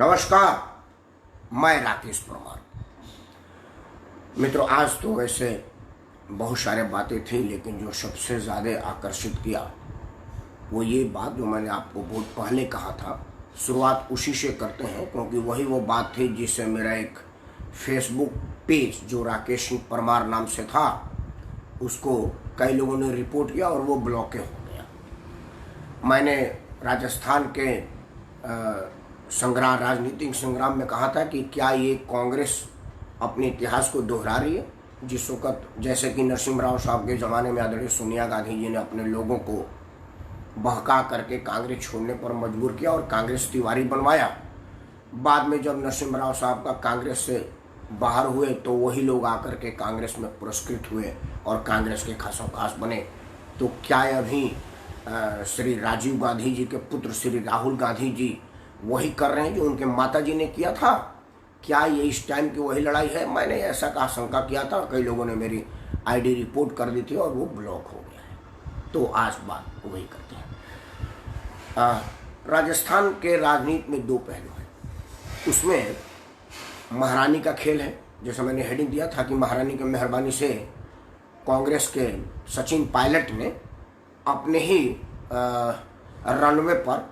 नमस्कार, मैं राकेश परमार। मित्रों, आज तो वैसे बहुत सारे बातें थी, लेकिन जो सबसे ज़्यादा आकर्षित किया वो ये बात जो मैंने आपको बहुत पहले कहा था। शुरुआत उसी से करते हैं क्योंकि वही वो बात थी जिससे मेरा एक फेसबुक पेज जो राकेश सिंह परमार नाम से था उसको कई लोगों ने रिपोर्ट किया और वो ब्लॉक हो गया। मैंने राजस्थान के राजनीतिक संग्राम में कहा था कि क्या ये कांग्रेस अपने इतिहास को दोहरा रही है, जिस वक्त जैसे कि नरसिम्हा राव साहब के ज़माने में आदरणीय सोनिया गांधी जी ने अपने लोगों को बहका करके कांग्रेस छोड़ने पर मजबूर किया और कांग्रेस तिवारी बनवाया। बाद में जब नरसिम्हा राव साहब का कांग्रेस से बाहर हुए तो वही लोग आकर के कांग्रेस में पुरस्कृत हुए और कांग्रेस के खासों खास बने। तो क्या अभी श्री राजीव गांधी जी के पुत्र श्री राहुल गांधी जी वही कर रहे हैं जो उनके माता जी ने किया था? क्या ये इस टाइम की वही लड़ाई है? मैंने ऐसा का आशंका किया था, कई लोगों ने मेरी आईडी रिपोर्ट कर दी थी और वो ब्लॉक हो गया है। तो आज बात वही करते हैं। राजस्थान के राजनीति में दो पहलू हैं। उसमें महारानी का खेल है, जैसा मैंने हेडिंग दिया था कि महारानी की मेहरबानी से कांग्रेस के सचिन पायलट ने अपने ही रनवे पर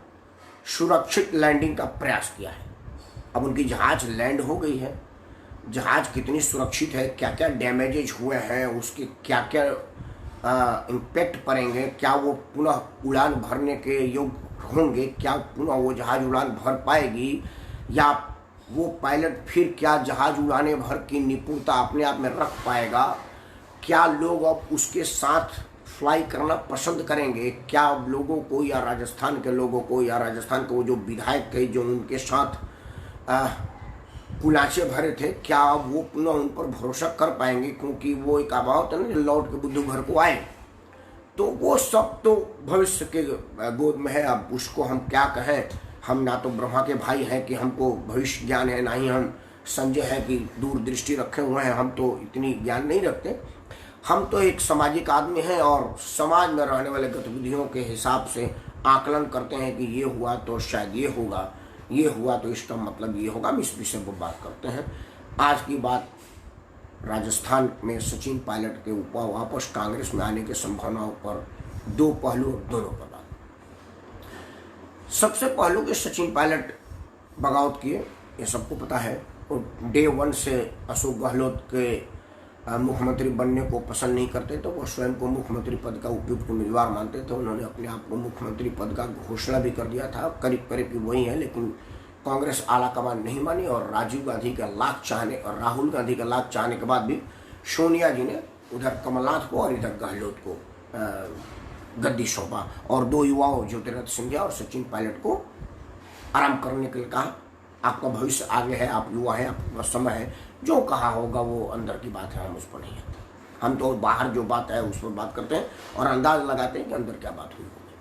सुरक्षित लैंडिंग का प्रयास किया है। अब उनकी जहाज लैंड हो गई है। जहाज कितनी सुरक्षित है, क्या क्या डैमेजेज हुए हैं, उसके क्या क्या इम्पैक्ट पड़ेंगे, क्या वो पुनः उड़ान भरने के योग्य होंगे, क्या पुनः वो जहाज उड़ान भर पाएगी, या वो पायलट फिर क्या जहाज उड़ाने भर की निपुणता अपने आप में रख पाएगा, क्या लोग अब उसके साथ फ्लाई करना पसंद करेंगे, क्या अब लोगों को या राजस्थान के लोगों को या राजस्थान के वो जो विधायक थे जो उनके साथ कुलाचे भरे थे, क्या अब वो पुनः उन पर भरोसा कर पाएंगे? क्योंकि वो एक आभाव होता है ना, लौट के बुद्धू घर को आए। तो वो सब तो भविष्य के गोद में है। अब उसको हम क्या कहें? हम ना तो ब्रह्मा के भाई हैं कि हमको भविष्य ज्ञान है, ना ही हम संजय है कि दूरदृष्टि रखे हुए हैं। हम तो इतनी ज्ञान नहीं रखते। हम तो एक सामाजिक आदमी हैं और समाज में रहने वाले गतिविधियों के हिसाब से आकलन करते हैं कि ये हुआ तो शायद ये होगा, ये हुआ तो इसका मतलब ये होगा। हम इस विषय पर बात करते हैं। आज की बात राजस्थान में सचिन पायलट के ऊपर वापस कांग्रेस में आने की संभावनाओं पर, दो पहलू और दोनों पर बात। सबसे पहलू के सचिन पायलट बगावत किए, ये सबको पता है। और डे 1 से अशोक गहलोत के मुख्यमंत्री बनने को पसंद नहीं करते तो वो स्वयं को मुख्यमंत्री पद का उपयुक्त उम्मीदवार मानते थे। उन्होंने अपने आप को मुख्यमंत्री पद का घोषणा भी कर दिया था, करीब करीब की वही है। लेकिन कांग्रेस आलाकमान नहीं मानी और राजीव गांधी का लाख चाहने और राहुल गांधी का लाख चाहने के बाद भी सोनिया जी ने उधर कमलनाथ को और इधर गहलोत को गद्दी सौंपा और दो युवाओं ज्योतिरादित्य सिंधिया और सचिन पायलट को आराम करने के लिए कहा। आपका भविष्य आगे है, आप युवा हैं, आपका समय है, जो कहा होगा वो अंदर की बात है, हम उस पर नहीं आते। हम तो बाहर जो बात है उस पर बात करते हैं और अंदाज लगाते हैं कि अंदर क्या बात हुई होगी।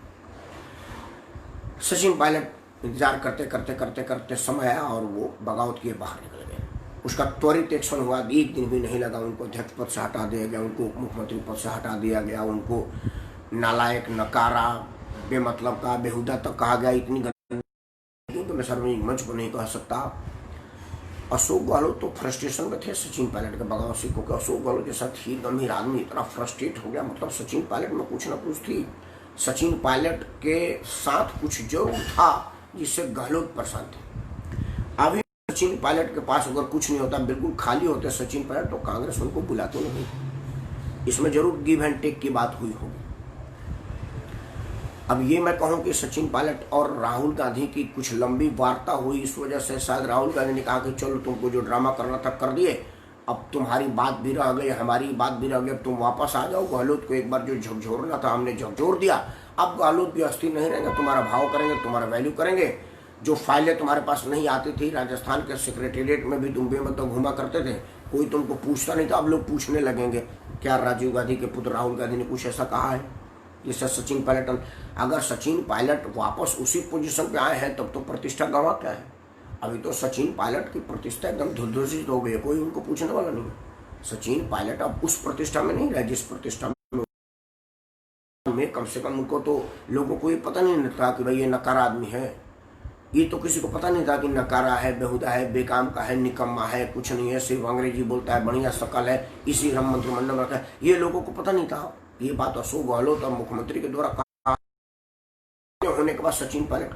सचिन पायलट इंतजार करते करते करते करते समय आया और वो बगावत किए बाहर निकल गए। उसका त्वरित एक्शन हुआ, एक दिन भी नहीं लगा। उनको अध्यक्ष पद से हटा दिया गया, उनको मुख्यमंत्री पद से हटा दिया गया, उनको नालायक, नकारा, बेमतलब का, बेहुदा तक कहा गया। इतनी तो मैं सार्वजनिक मंच पर नहीं कह सकता। अशोक गहलोत तो फ्रस्ट्रेशन में थे सचिन पायलट के बगावत से, क्योंकि अशोक गहलोत जैसा थी गंभीर आदमी इतना फ्रस्ट्रेट हो गया। मतलब सचिन पायलट में कुछ ना कुछ थी। सचिन पायलट के साथ कुछ जरूर था जिससे गहलोत परेशान थे। अभी सचिन पायलट के पास अगर कुछ नहीं होता, बिल्कुल खाली होते सचिन पायलट, तो कांग्रेस उनको बुलाते नहीं। इसमें जरूर गिव एंड टेक की बात हुई होगी। अब ये मैं कहूँ कि सचिन पायलट और राहुल गांधी की कुछ लंबी वार्ता हुई, इस वजह से शायद राहुल गांधी ने कहा कि चलो तुमको जो ड्रामा करना था कर दिए, अब तुम्हारी बात भी रह गई, हमारी बात भी रह गई, अब तुम वापस आ जाओ। गहलोत को एक बार जो झकझोरना था हमने झकझोर दिया, अब गहलोत भी अस्थिर नहीं रहेंगे, तुम्हारा भाव करेंगे, तुम्हारा वैल्यू करेंगे। जो फाइलें तुम्हारे पास नहीं आती थी, राजस्थान के सेक्रेटेरिएट में भी तुम बेमतलब घुमा करते थे, कोई तुमको पूछता नहीं था, अब लोग पूछने लगेंगे। क्या राजीव गांधी के पुत्र राहुल गांधी ने कुछ ऐसा कहा है जिससे सचिन पायलट, अगर सचिन पायलट वापस उसी पोजीशन पे आए हैं तब तो प्रतिष्ठा गंवा क्या है? अभी तो सचिन पायलट की प्रतिष्ठा एकदम धुंधुसित हो गई है, कोई उनको पूछने वाला नहीं। सचिन पायलट अब उस प्रतिष्ठा में नहीं रहे जिस प्रतिष्ठा में कम से कम उनको तो लोगों को ये पता नहीं था कि भाई ये नकार आदमी है। ये तो किसी को पता नहीं था कि नकारा है, बेहुदा है, बेकाम का है, निकम्मा है, कुछ नहीं है, सिर्फ अंग्रेजी बोलता है, बढ़िया शकल है, इसी हम मंत्रिमंडल में रखा है। ये लोगों को पता नहीं था। ये बात अशोक गहलोत और मुख्यमंत्री के द्वारा होने के बाद सचिन पायलट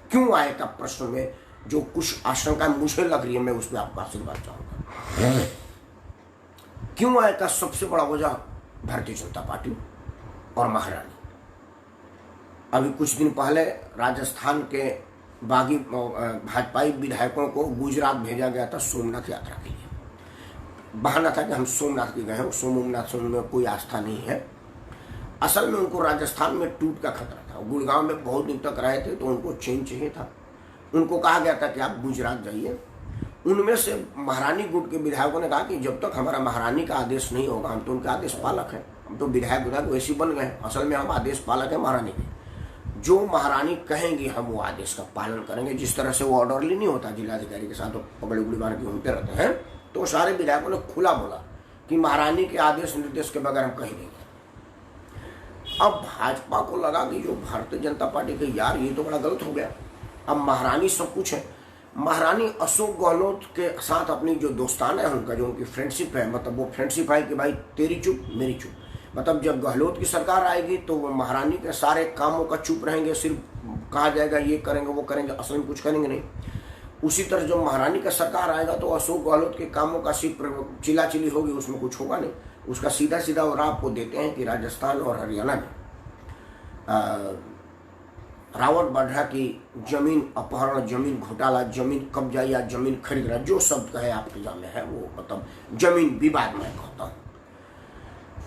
क्यों आए का प्रश्न में जो कुछ आशंका मुझे लग रही है, मैं उस पर आपका आशीर्वाद चाहूंगा। क्यों आए का सबसे बड़ा वजह भारतीय जनता पार्टी और महारानी। अभी कुछ दिन पहले राजस्थान के बागी भाजपाई विधायकों को गुजरात भेजा गया था सोमनाथ यात्रा के लिए। बहाना था कि हम सोमनाथ के गए हैं, सोमनाथ में कोई आस्था नहीं है। असल में उनको राजस्थान में टूट का खतरा था। गुड़गांव में बहुत दिन तक रहे थे तो उनको चेंज चाहिए था। उनको कहा गया था कि आप गुजरात जाइए। उनमें से महारानी गुट के विधायकों ने कहा कि जब तक हमारा महारानी का आदेश नहीं होगा, हम तो उनके आदेश पालक हैं, हम तो विधायक वैसे बन गए। असल में हम आदेश पालक हैं महारानी के। जो महारानी कहेंगी हम वो आदेश का पालन करेंगे। जिस तरह से वो ऑर्डरली नहीं होता, जिलाधिकारी के साथ पकड़ी उगड़ी मार के घूमते रहते हैं, तो सारे विधायकों ने खुला बोला कि महारानी के आदेश निर्देश के बगैर हम कहीं नहीं गए। अब भाजपा को लगा कि जो भारतीय जनता पार्टी के यार ये तो बड़ा गलत हो गया, अब महारानी सब कुछ है। महारानी अशोक गहलोत के साथ अपनी जो दोस्ताना है उनका, जो उनकी फ्रेंडशिप है, मतलब वो फ्रेंडशिप है कि भाई तेरी चुप मेरी चुप। मतलब जब गहलोत की सरकार आएगी तो वो महारानी के सारे कामों का चुप रहेंगे, सिर्फ कहा जाएगा ये करेंगे वो करेंगे, असल में कुछ करेंगे नहीं। उसी तरह जब महारानी का सरकार आएगा तो अशोक गहलोत के कामों का सिर्फ चिल्लाचिल्ली होगी, उसमें कुछ होगा नहीं। उसका सीधा सीधा और आपको देते हैं कि राजस्थान और हरियाणा में रावत बाड्रा की जमीन अपहरण, जमीन घोटाला, जमीन कब्जा या जमीन खरीदना, जो शब्द कहे आपके सामने है वो, मतलब जमीन विवाद में कहता हूँ।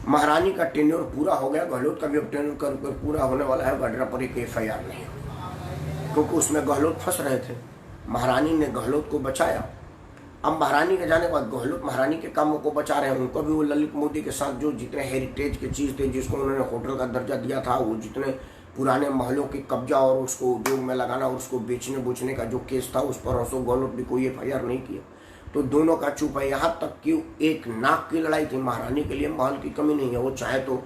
महारानी का टेन्योर पूरा हो गया, गहलोत का भी अब टेन्योर पूरा होने वाला है। बाड्रा पर एक FIR नहीं, क्योंकि उसमें गहलोत फंस रहे थे। महारानी ने गहलोत को बचाया। अब महारानी के जाने के बाद गहलोत महारानी के कामों को बचा रहे हैं। उनको भी वो ललित मोदी के साथ जो जितने हेरिटेज के चीज़ थे, जिसको उन्होंने होटल का दर्जा दिया था, वो जितने पुराने महलों के कब्जा और उसको उद्योग में लगाना और उसको बेचने बेचने का जो केस था, उस पर अशोक गहलोत भी कोई FIR नहीं किया। तो दोनों का चुप है। यहाँ तक कि एक नाक की लड़ाई थी। महारानी के लिए महल की कमी नहीं है, वो चाहे तो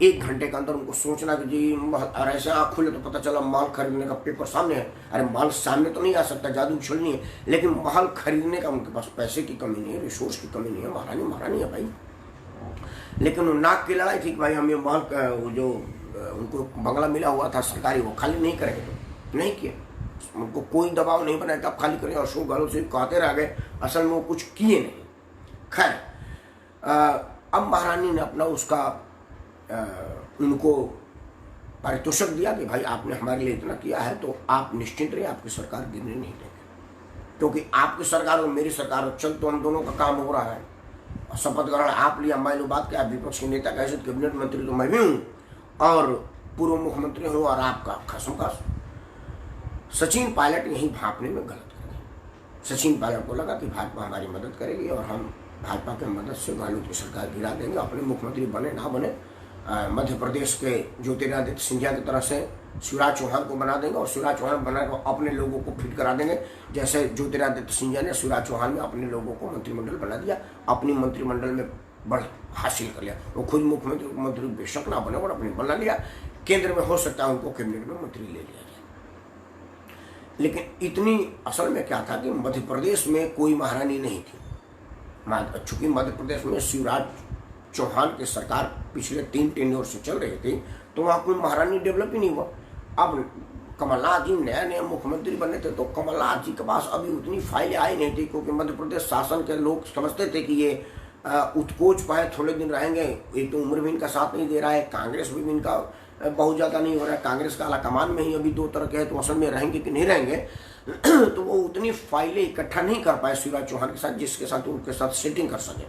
1 घंटे के अंदर उनको सोचना कि जी और ऐसे आँख खुले तो पता चला महल खरीदने का पेपर सामने है। अरे महल सामने तो नहीं आ सकता, जादू उछलनी है, लेकिन महल खरीदने का उनके पास पैसे की कमी नहीं है, रिसोर्स की कमी नहीं है। महारानी महारानी है भाई। लेकिन वो नाक की लड़ाई थी कि भाई हम ये महल जो उनको बंगला मिला हुआ था सरकारी, वो खाली नहीं करेंगे, तो नहीं किया। उनको कोई दबाव नहीं बनाया कि आप खाली करें। अशोक गहलोत से कहते रह गए, असल में वो कुछ किए नहीं। खैर, अब महारानी ने अपना उसका उनको पारितोषिक दिया कि भाई आपने हमारे लिए इतना किया है तो आप निश्चिंत रहिए, आपकी सरकार गिरने नहीं देंगे, क्योंकि आपकी सरकार और मेरी सरकार चल तो हम दोनों का काम हो रहा है। शपथ ग्रहण आप लिया, मान लो बात क्या, विपक्ष के नेता कैसे कैबिनेट मंत्री तो मैं भी हूँ और पूर्व मुख्यमंत्री हूँ, और आपका खसम सचिन पायलट यहीं भापने में गलत कर गए। सचिन पायलट को लगा कि भाजपा हमारी मदद करेगी और हम भाजपा की मदद से गहलोत की सरकार गिरा देंगे, अपने मुख्यमंत्री बने ना बने। मध्य प्रदेश के ज्योतिरादित्य सिंधिया की तरह से शिवराज चौहान को बना देंगे और शिवराज चौहान बनाकर अपने लोगों को फिट करा देंगे, जैसे ज्योतिरादित्य सिंधिया ने शिवराज चौहान में अपने लोगों को मंत्रिमंडल बना दिया, अपनी मंत्रिमंडल में बढ़ हासिल कर लिया। वो खुद मुख्यमंत्री बेशक ना बने और अपने बना लिया। केंद्र में हो सकता है उनको कैबिनेट में मंत्री ले लिया जाए। लेकिन इतनी असल में क्या था कि मध्य प्रदेश में कोई महारानी नहीं थी। चूंकि मध्य प्रदेश में शिवराज चौहान की सरकार पिछले 3 टेन्योर से चल रही थी, तो वहाँ कोई महारानी डेवलप ही नहीं हुआ। अब कमलनाथ जी नए मुख्यमंत्री बने थे, तो कमलनाथ जी के पास अभी उतनी फाइलें आई नहीं थी, क्योंकि मध्य प्रदेश शासन के लोग समझते थे कि ये उत्कोच पाए, थोड़े दिन रहेंगे। एक तो उम्र भी इनका साथ नहीं दे रहा है, कांग्रेस भी इनका बहुत ज़्यादा नहीं हो रहा है, कांग्रेस का आलाकमान में ही अभी 2 तरह के है, तो असल में रहेंगे कि नहीं रहेंगे। तो वो उतनी फाइलें इकट्ठा नहीं कर पाए शिवराज चौहान के साथ, जिसके साथ उनके साथ सेटिंग कर सके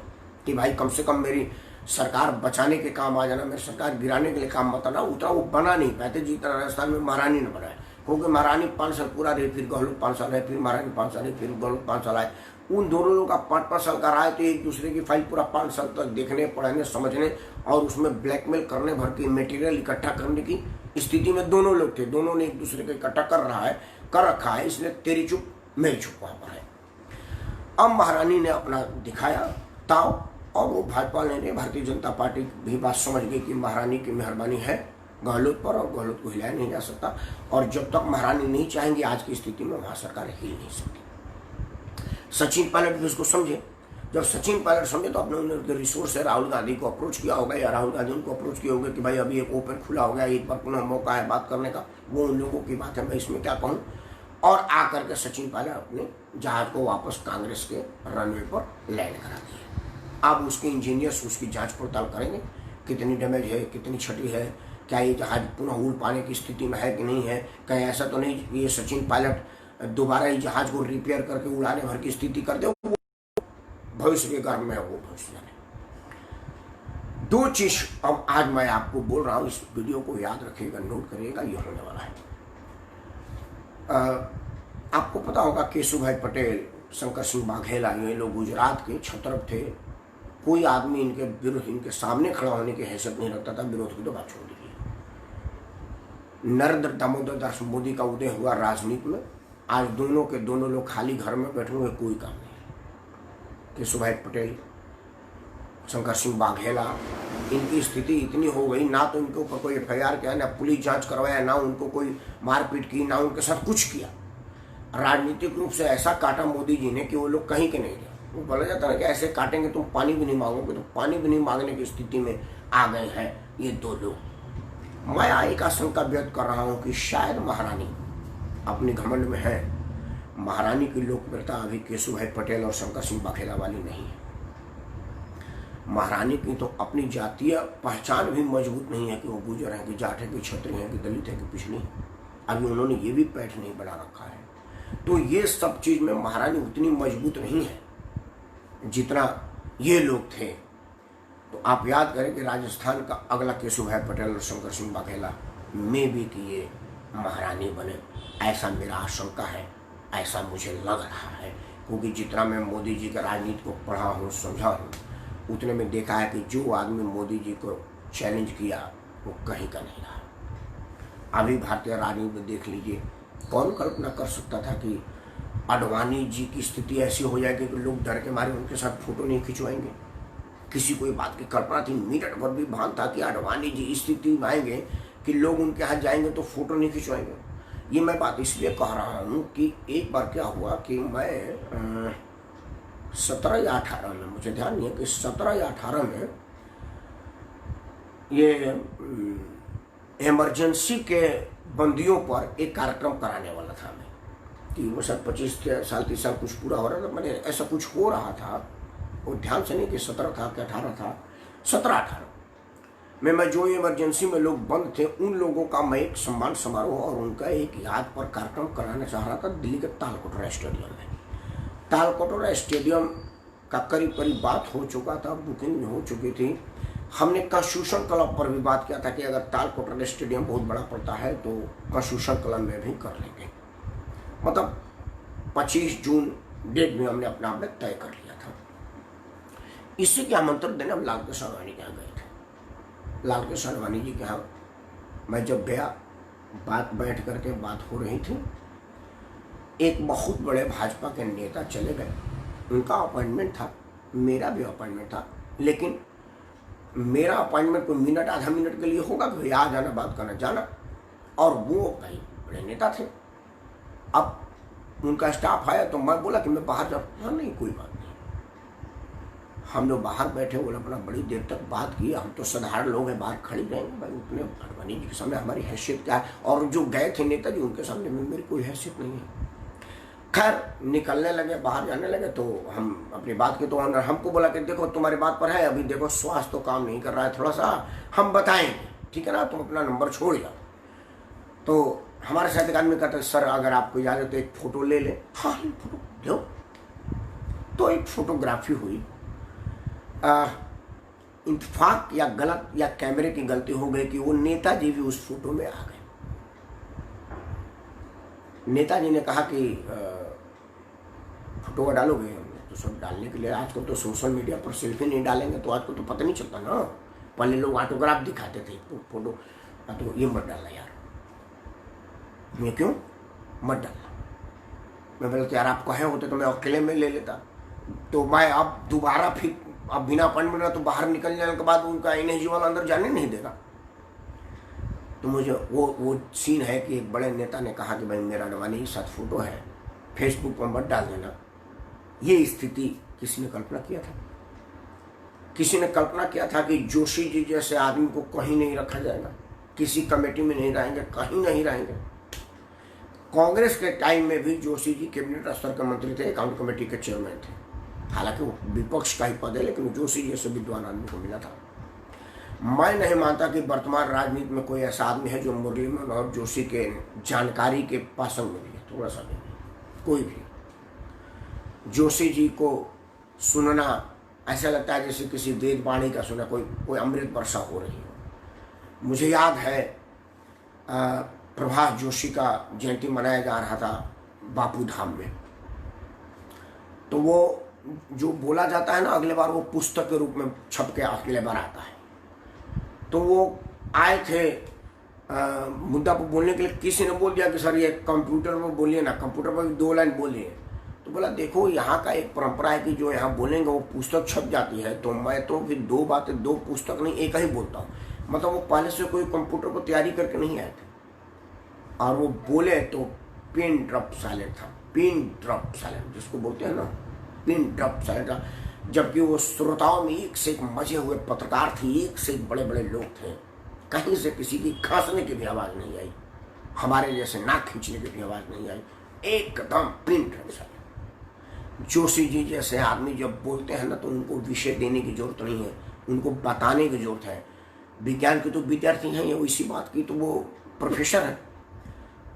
कि भाई कम से कम मेरी सरकार बचाने के काम आ जाना, मेरी सरकार गिराने के लिए काम मत आना। उतना वो बना नहीं पाते जितना राजस्थान में महारानी ने बनाया, क्योंकि महारानी 5 साल पूरा रही, फिर गहलोत 5 साल है, फिर महारानी 5 साल है, फिर गहलोत 5 साल आए। उन दोनों लोगों का 5-5 साल का रहा है, तो एक दूसरे की फाइल पूरा 5 साल तक देखने, पढ़ने, समझने और उसमें ब्लैकमेल करने भर की मटेरियल इकट्ठा करने की स्थिति में दोनों लोग थे। दोनों ने एक दूसरे को इकट्ठा कर रखा है, इसलिए तेरी चुप मेरी चुप वहाँ पर है। अब महारानी ने अपना दिखाया ताव, और वो भाजपा ने, भारतीय जनता पार्टी भी बात समझ गई कि महारानी की मेहरबानी है गहलोत पर, और गहलोत को हिलाया नहीं जा सकता। और जब तक महारानी नहीं चाहेंगी आज की स्थिति में वहाँ सरकार हिल नहीं सकती। सचिन पायलट भी उसको समझे। जब सचिन पायलट समझे तो अपने उनके रिसोर्स से राहुल गांधी को अप्रोच किया होगा, या राहुल गांधी उनको अप्रोच किया होगा कि भाई अभी एक ओपन खुला हो गया, एक बार पुनः मौका है बात करने का। वो उन लोगों की बात है, मैं इसमें क्या कहूँ। और आकर के सचिन पायलट अपने जहाज को वापस कांग्रेस के रनवे पर लैंड करा दिए। अब उसके इंजीनियर्स उसकी जांच पड़ताल करेंगे, कितनी डैमेज है, कितनी क्षति है, क्या ये जहाज पुनः उड़ पाने की स्थिति में है कि नहीं है, कहीं ऐसा तो नहीं ये सचिन पायलट दोबारा ही जहाज को रिपेयर करके उड़ाने भर की स्थिति कर दे। भविष्य के गर्भ में वो भविष्य जाने। दो चीज अब आज मैं आपको बोल रहा हूं, इस वीडियो को याद रखिएगा, नोट करिएगा, ये होने वाला है। आपको पता होगा केशुभाई पटेल, शंकर सिंह वाघेला, ये लोग गुजरात के छत्रप थे। कोई आदमी इनके विरुद्ध, इनके सामने खड़ा होने की हैसियत नहीं रखता था। विरोध की तो बात छोड़ दीजिए। नरेंद्र दामोदर दास मोदी का उदय हुआ राजनीति में। आज दोनों के दोनों लोग खाली घर में बैठे हुए, कोई काम नहीं। केशुभाई पटेल, शंकर सिंह वाघेला, इनकी स्थिति इतनी हो गई, ना तो इनके ऊपर कोई एफआईआर किया, ना पुलिस जांच करवाया, ना उनको कोई मारपीट की, ना उनके साथ कुछ किया। राजनीतिक रूप से ऐसा काटा मोदी जी ने कि वो लोग कहीं के नहीं गए। वो बोला जाता है कि ऐसे काटेंगे तुम पानी भी नहीं मांगोगे, तो पानी भी नहीं मांगने की स्थिति में आ गए हैं ये दो लोग। मैं एक आशंका व्यक्त कर रहा हूँ कि शायद महारानी अपने घमंड में है। महारानी की लोकप्रियता अभी केशुभाई पटेल और शंकर सिंह वाघेला वाली नहीं है। महारानी की तो अपनी जातीय पहचान भी मजबूत नहीं है कि वो गुर्जर हैं, कि जाट है, कि क्षत्रिय है, कि दलित है, कि पिछड़ी। अभी उन्होंने ये भी पैठ नहीं बना रखा है। तो ये सब चीज में महारानी उतनी मजबूत नहीं है जितना ये लोग थे। तो आप याद करें कि राजस्थान का अगला केशुभाई पटेल और शंकर सिंह वाघेला में भी कि ये महारानी बने, ऐसा मेरा आशंका है, ऐसा मुझे लग रहा है। क्योंकि जितना मैं मोदी जी का राजनीति को पढ़ा हूँ, समझा हूँ, उतने में देखा है कि जो आदमी मोदी जी को चैलेंज किया वो कहीं का नहीं रहा। अभी भारतीय राजनीति में देख लीजिए, कौन कल्पना कर सकता था कि आडवाणी जी की स्थिति ऐसी हो जाएगी कि लोग डर के मारे उनके साथ फोटो नहीं खिंचवाएंगे। किसी को ये बात की कल्पना थी? मिनट भर भी भान था कि आडवाणी जी इस स्थिति में आएंगे कि लोग उनके हाथ जाएंगे तो फोटो नहीं खिंचवाएंगे। ये मैं बात इसलिए कह रहा हूँ कि एक बार क्या हुआ कि मैं 17 या 18 में, मुझे ध्यान नहीं है कि 17 या 18 में ये इमरजेंसी के बंदियों पर एक कार्यक्रम कराने वाला था मैं, कि वो शायद 25 साल 30 साल कुछ पूरा हो रहा था, मैंने ऐसा कुछ हो रहा था, वो ध्यान से नहीं कि 17 था कि 18 था, 17-18 में मैं जो इमरजेंसी में लोग बंद थे उन लोगों का मैं एक सम्मान समारोह और उनका एक याद पर कार्यक्रम कराना चाह रहा था दिल्ली के तालकटोरा स्टेडियम में। तालकटोरा स्टेडियम का करीब करीब बात हो चुका था, बुकिंग हो चुकी थी। हमने कॉन्स्टिट्यूशन क्लब पर भी बात किया था कि अगर तालकटोरा स्टेडियम बहुत बड़ा पड़ता है तो कॉन्स्टिट्यूशन क्लब में भी कर लेंगे। मतलब 25 जून डेट में हमने अपना आपने तय कर लिया था। इसी के आमंत्रण देने हम लाल कृष्ण आडवाणी के यहाँ गए थे। लाल कृष्ण आडवाणी जी के यहाँ मैं जब गया, बात बैठ करके बात हो रही थी, एक बहुत बड़े भाजपा के नेता चले गए। उनका अपॉइंटमेंट था, मेरा भी अपॉइंटमेंट था, लेकिन मेरा अपॉइंटमेंट कोई मिनट आधा मिनट के लिए होगा कि आ जाना, बात करना, जाना, और वो भाई बड़े नेता थे। अब उनका स्टाफ आया तो मैं बोला कि मैं बाहर जाऊँ। हाँ नहीं, कोई बात नहीं। हम लोग बाहर बैठे, बोला अपना बड़ी देर तक बात की। हम तो साधारण लोग हैं, बाहर खड़ी रहेंगे भाई, उतने आडवाणी जी के सामने हमारी हैसियत क्या है। और जो गए थे नेताजी उनके सामने मेरी कोई हैसियत नहीं है। खैर निकलने लगे, बाहर जाने लगे, तो हम अपनी बात की। तो उन्होंने हमको बोला कि देखो तुम्हारी बात पर है, अभी देखो स्वास्थ्य तो काम नहीं कर रहा है, थोड़ा सा हम बताएंगे, ठीक है ना, तुम अपना नंबर छोड़ जाओ। तो हमारे साथ एक आदमी कहता है सर अगर आपको याद है तो एक फ़ोटो ले ले। हाँ फोटो लो। तो एक फोटोग्राफी हुई। इत्तेफाक या गलत या कैमरे की गलती हो गई कि वो नेताजी भी उस फोटो में आ गए। नेताजी ने कहा कि फोटो डालोगे? तो सब डालने के लिए आजकल तो सोशल मीडिया पर सेल्फी नहीं डालेंगे तो आजकल तो पता नहीं चलता ना। पहले लोग ऑटोग्राफ दिखाते थे, फोटो। तो ये मत डालना यार। मैं क्यों मत डालना? मैं बोला यार आप कहे होते तो मैं अकेले में ले लेता। तो मैं अब दोबारा फिर अब बिना अपॉइंटमेंट में तो बाहर निकल जाने के बाद उनका एनएसजी वाला अंदर जाने नहीं देगा। तो मुझे वो सीन है कि एक बड़े नेता ने कहा कि भाई मेरा अडवाणी के साथ फोटो है, फेसबुक पर मत डाल देना। ये स्थिति किसी ने कल्पना किया था? किसी ने कल्पना किया था कि जोशी जी जैसे आदमी को कहीं नहीं रखा जाएगा, किसी कमेटी में नहीं रहेंगे, कहीं नहीं रहेंगे। कांग्रेस के टाइम में भी जोशी जी कैबिनेट स्तर के मंत्री थे, अकाउंट कमेटी के चेयरमैन थे। हालांकि वो विपक्ष का ही पद है, लेकिन जोशी जैसे विद्वान आदमी को मिला था। मैं नहीं मानता कि वर्तमान राजनीति में कोई ऐसा आदमी है जो मुरली मनोहर जोशी के जानकारी के पासंग में भी है, थोड़ा सा नहीं, कोई भी। जोशी जी को सुनना ऐसा लगता है जैसे किसी वेद वाणी का सुना, कोई अमृत वर्षा हो रही हो। मुझे याद है प्रभाष जोशी का जयंती मनाया जा रहा था बापू धाम में, तो वो जो बोला जाता है ना, अगले बार वो पुस्तक के रूप में छप के अगले बार आता है। तो वो आए थे मुद्दा पर बोलने के लिए, किसी ने बोल दिया कि सर ये कंप्यूटर पर बोलिए ना, कंप्यूटर पर भी 2 लाइन बोलिए। तो बोला देखो यहाँ का एक परंपरा है कि जो यहाँ बोलेंगे वो पुस्तक छप जाती है, तो मैं तो फिर 2 बातें 2 पुस्तक नहीं एक ही बोलता हूँ। मतलब वो पहले से कोई कंप्यूटर पर तैयारी करके नहीं आए थे, और वो बोले तो पिन ड्रॉप साइलेंट था, पिन ड्रॉप साइलेंट जिसको बोलते हैं ना, पिन ड्रॉप साइलेंट था। जबकि वो श्रोताओं में एक से एक मजे हुए पत्रकार थे, एक से एक बड़े बड़े लोग थे, कहीं से किसी की खांसने की भी आवाज़ नहीं आई, हमारे जैसे नाक खींचने की भी आवाज़ नहीं आई, एकदम pin drop silent. Joshi ji जैसे आदमी जब बोलते हैं ना, तो उनको विषय देने की जरूरत नहीं है, उनको बताने की जरूरत है। विज्ञान के तो विद्यार्थी हैं, या इसी बात की तो वो प्रोफेसर हैं।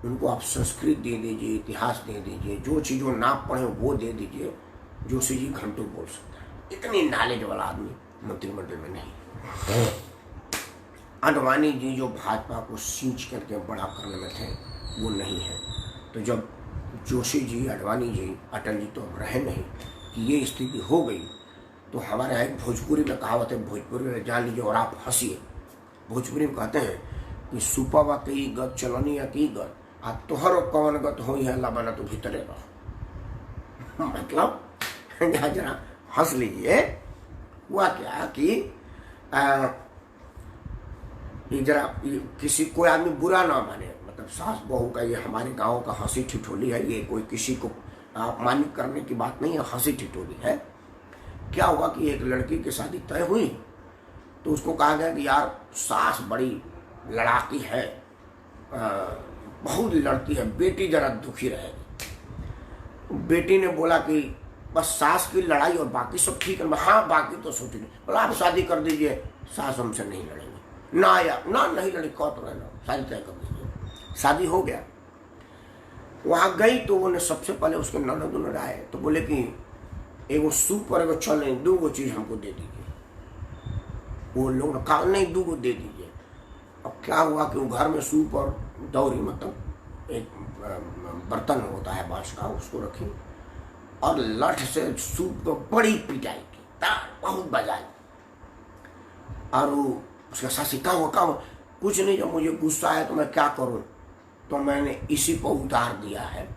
उनको आप संस्कृत दे दीजिए, इतिहास दे दीजिए, जो चीज़ों ना पढ़े वो दे दीजिए, जोशी जी घंटों बोल सकते हैं। इतनी नॉलेज वाला आदमी मंत्रिमंडल में नहीं। अडवाणी जी जो भाजपा को सींच करके बड़ा करने में थे, वो नहीं है। तो जब जोशी जी, अडवाणी जी, अटल जी तो रहे नहीं, कि ये स्थिति हो गई, तो हमारे यहाँ एक भोजपुरी में कहावत है, भोजपुरी में जान लीजिए और आप हंसिए। भोजपुरी में कहते हैं कि सुपवा की गत चलनी या की गत आ तोहर कौन गत हो लबना तो भीतरे रहो। मतलब जरा हंस लीजिए। हुआ क्या कि जरा किसी कोई आदमी बुरा ना माने, मतलब सास बहू का ये हमारे गांव का हंसी ठिठोली है, ये कोई किसी को अपमानित करने की बात नहीं है, हंसी ठिठोली है। क्या हुआ कि एक लड़की की शादी तय हुई, तो उसको कहा गया कि यार सास बड़ी लड़ाकी है, बहुत लड़ती है, बेटी जरा दुखी रहेगी। बेटी ने बोला कि बस सास की लड़ाई और बाकी सब ठीक है। हाँ बाकी तो सोच नहीं। बोला आप शादी कर दीजिए, सास हमसे नहीं लड़ेंगे। ना यार ना, नहीं लड़ी कौन तो रहना, शादी तय कर दीजिए। शादी हो गया, वहाँ गई तो उन्हें सबसे पहले उसके ननद उन्हें आए, तो बोले कि एगो सूप और एगो चल नहीं, 2 चीज़ हमको दे दीजिए। वो लोग ने कहा नहीं 2 दे दीजिए। अब क्या हुआ कि वो घर में सूप और दौरी, मतलब एक बर्तन होता है बांस का, उसको रखी और लठ से सूप को बड़ी पिटाई की, बहुत बजाई। और वो उसका सासी काम कुछ नहीं, जब मुझे गुस्सा आया तो मैं क्या करूं, तो मैंने इसी को उतार दिया है,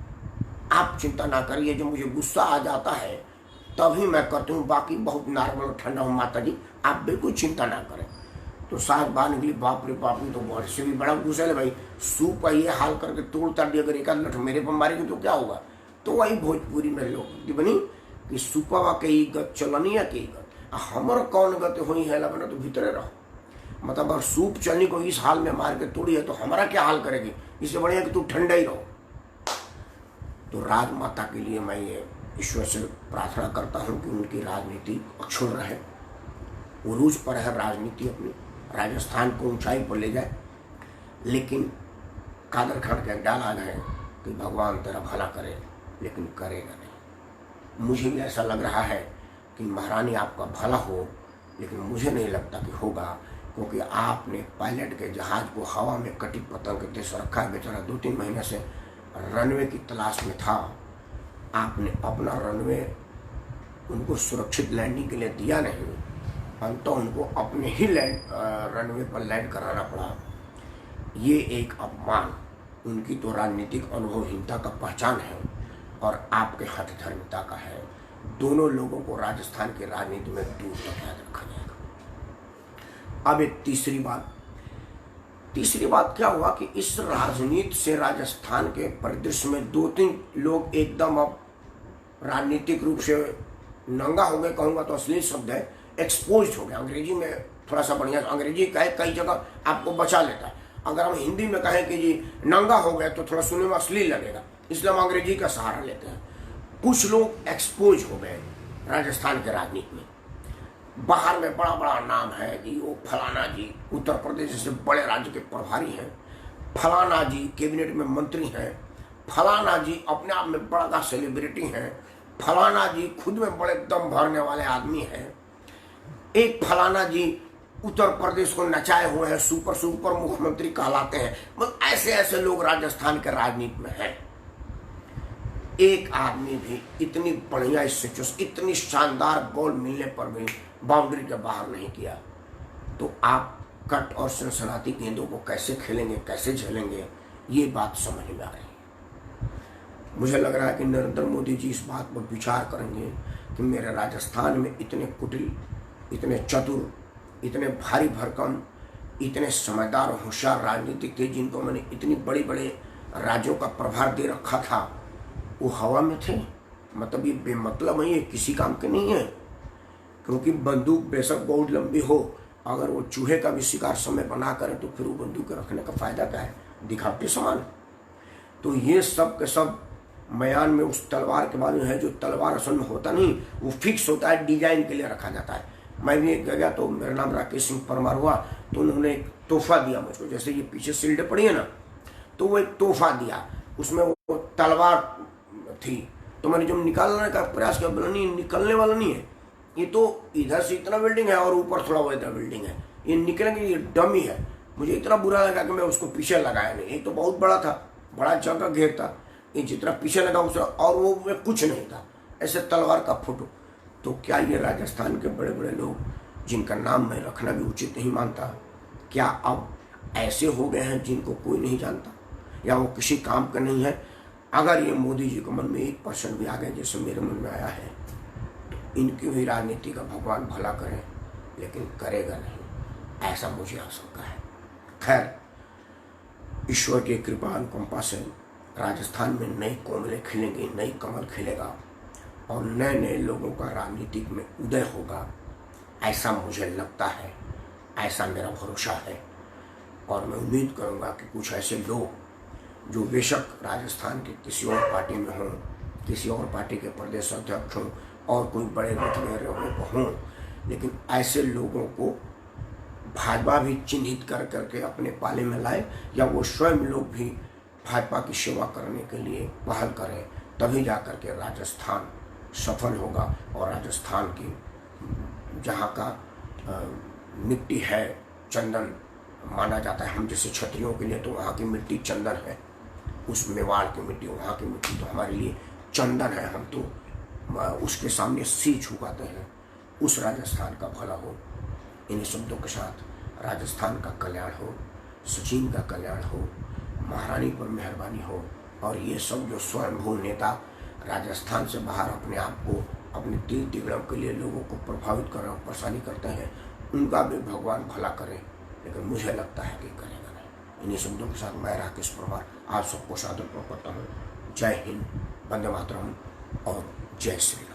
आप चिंता ना करिए, जब मुझे गुस्सा आ जाता है तभी मैं करती हूँ, बाकी बहुत नॉर्मल और ठंडा हूँ माता जी, आप बिल्कुल चिंता ना करें। तो सास बाहर निकली, बाप रे बाप, तो बहुत से भी बड़ा गुस्सा है भाई, सूप ये हाल करके तोड़ ताड़ दिया, अगर एक आध लठ मेरे पर मारेगी तो क्या होगा। तो वही भोजपुरी में लोग बनी कि सुपवा के गत चलनिया के गत, हमर कौन गत हुई है लगना तो भीतरे रहो। मतलब अगर सूप चलनी को इस हाल में मार के तोड़ी है तो हमारा क्या हाल करेगी, इससे बढ़िया कि तू ठंडा ही रहो। तो राजमाता के लिए मैं ये ईश्वर से प्रार्थना करता हूँ कि उनकी राजनीति अक्षुण रहे, उरूज पर है राजनीति, अपनी राजस्थान को ऊंचाई पर ले जाए। लेकिन कादर खान के डाल आ गए कि भगवान तेरा भला करे, लेकिन करेगा नहीं। मुझे भी ऐसा लग रहा है कि महारानी आपका भला हो, लेकिन मुझे नहीं लगता कि होगा, क्योंकि आपने पायलट के जहाज को हवा में कटी पतंग के देश रखा है। बेचारा 2-3 महीने से रनवे की तलाश में था, आपने अपना रनवे उनको सुरक्षित लैंडिंग के लिए दिया नहीं, अंत उनको अपने ही रनवे पर लैंड कराना पड़ा। ये एक अपमान, उनकी तो राजनीतिक अनुभवहीनता का पहचान है और आपके हठधर्मिता का है। दोनों लोगों को राजस्थान की राजनीति में दूर तक याद रखा जाएगा। अब एक तीसरी बात, तीसरी बात क्या हुआ कि इस राजनीति से राजस्थान के परिदृश्य में 2-3 लोग एकदम अब राजनीतिक रूप से नंगा हो गए, कहूँगा तो अश्लील शब्द है, एक्सपोज हो गया। अंग्रेजी में थोड़ा सा बढ़िया, अंग्रेजी कहे कई जगह आपको बचा लेता है, अगर हम हिंदी में कहें कि जी नंगा हो गए तो थोड़ा सुनने में अश्लील लगेगा, इसलिए हम अंग्रेजी का सहारा लेते हैं। कुछ लोग एक्सपोज हो गए राजस्थान के राजनीति में, बाहर में बड़ा बड़ा नाम है जी, वो फलाना जी उत्तर प्रदेश जैसे बड़े राज्य के प्रभारी हैं, फलाना जी कैबिनेट में मंत्री हैं, फलाना जी अपने आप में बड़ा सेलिब्रिटी हैं, फलाना जी खुद में बड़े दम भरने वाले आदमी हैं, एक फलाना जी उत्तर प्रदेश को नचाए हुए हैं, सुपर मुख्यमंत्री कहलाते हैं। मतलब ऐसे ऐसे लोग राजस्थान के राजनीति में हैं। एक आदमी भी इतनी बढ़िया इतनी शानदार बॉल मिलने पर भी बाउंड्री के बाहर नहीं किया, तो आप कट और सनसनाती गेंदों को कैसे खेलेंगे, कैसे झेलेंगे, ये बात समझ में आ रही है। मुझे लग रहा है कि नरेंद्र मोदी जी इस बात पर विचार करेंगे कि मेरे राजस्थान में इतने कुटिल, इतने चतुर, इतने भारी भरकम, इतने समझदार और होशियार राजनीतिक थे, जिनको मैंने इतनी बड़ी बड़े राज्यों का प्रभार दे रखा था, वो हवा में थे। मतलब ये बेमतलब है, ये किसी काम के नहीं है। क्योंकि बंदूक बेशक बहुत लंबी हो, अगर वो चूहे का भी शिकार समय बना करें तो फिर वो बंदूक रखने का फायदा क्या है, दिखावटी समान। तो ये सब के सब म्यान में उस तलवार के बारे में है, जो तलवार असल में होता नहीं, वो फिक्स होता है, डिजाइन के लिए रखा जाता है। मैं भी एक गया तो मेरा नाम राकेश सिंह परमार हुआ, तो उन्होंने एक तोहफा दिया मुझको, जैसे ये पीछे सील्ड पड़ी है ना, तो वो एक तोहफा दिया, उसमें वो तलवार थी। तो मैंने जब निकालने का प्रयास किया, बोला नहीं निकलने वाला नहीं है, ये तो इधर से इतना बिल्डिंग है और ऊपर थोड़ा वो इधर बिल्डिंग है, ये निकलेंगे, ये डमी है। मुझे इतना बुरा लगा कि मैं उसको पीछे लगाया नहीं। एक तो बहुत बड़ा था, बड़ा जगह घेर था, ये जितना पीछे लगा उसे, और वो कुछ नहीं था, ऐसे तलवार का फोटो। तो क्या ये राजस्थान के बड़े बड़े लोग, जिनका नाम मैं रखना भी उचित नहीं मानता, क्या अब ऐसे हो गए हैं जिनको कोई नहीं जानता, या वो किसी काम का नहीं है? अगर ये मोदी जी के मन में 1% भी आ गए, जैसे मेरे मन में आया है, तो इनकी भी राजनीति का भगवान भला करे, लेकिन करेगा नहीं, ऐसा मुझे आशंका है। खैर, ईश्वर की कृपा अनुकंपा से राजस्थान में नई कोमलें खिलेंगी, नई कमल खिलेगा और नए नए लोगों का राजनीतिक में उदय होगा, ऐसा मुझे लगता है, ऐसा मेरा भरोसा है। और मैं उम्मीद करूंगा कि कुछ ऐसे लोग जो बेशक राजस्थान के किसी और पार्टी में हों, किसी और पार्टी के प्रदेश अध्यक्ष हों और कोई बड़े रुतबे को हों, लेकिन ऐसे लोगों को भाजपा भी चिन्हित कर करके अपने पाले में लाए, या वो स्वयं लोग भी भाजपा की सेवा करने के लिए पहल करें, तभी जा कर के राजस्थान सफल होगा। और राजस्थान की जहाँ का मिट्टी है, चंदन माना जाता है, हम जैसे क्षत्रियों के लिए तो वहाँ की मिट्टी चंदन है, उस मेवाड़ की मिट्टी, वहाँ की मिट्टी तो हमारे लिए चंदन है, हम तो उसके सामने सिर झुकाते हैं। उस राजस्थान का भला हो। इन्हीं शब्दों के साथ राजस्थान का कल्याण हो, सचिन का कल्याण हो, महारानी पर मेहरबानी हो, और ये सब जो स्वयंभू नेता राजस्थान से बाहर अपने आप को अपने तीर तिगड़म के लिए लोगों को प्रभावित कर और परेशानी करते हैं, उनका भी भगवान भला करे, लेकिन मुझे लगता है कि करेगा नहीं। इन्हीं शब्दों के साथ मैं राकेश परमार आप सबको सादर करता हूँ। जय हिंद, वंदे मातरम और जय श्री राम।